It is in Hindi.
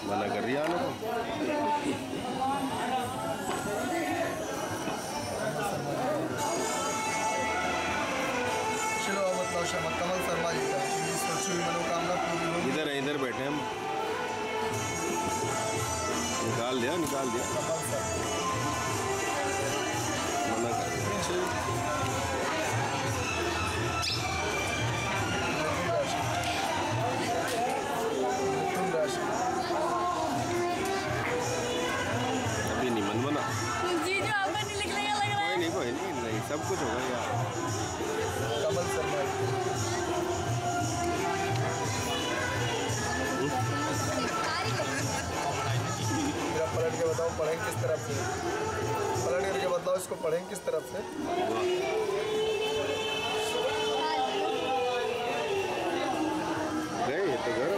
मना कर रही है आने को। चलो मतलब शमा कमल शर्मा जी का सोची हुई मनोकामना पूरी होगी। इधर है, इधर बैठे हम। निकाल दिया कमल शर्मा मना कर अभी नहीं मन बना जी जो आपको नहीं लिखने का लग रहा है। कोई नहीं सब कुछ होगा यार। कमल शर्मा मेरा पलट के बताओ पढ़ें किस तरफ से, पलट करके बताओ इसको पढ़ें किस तरफ से। गए तो घर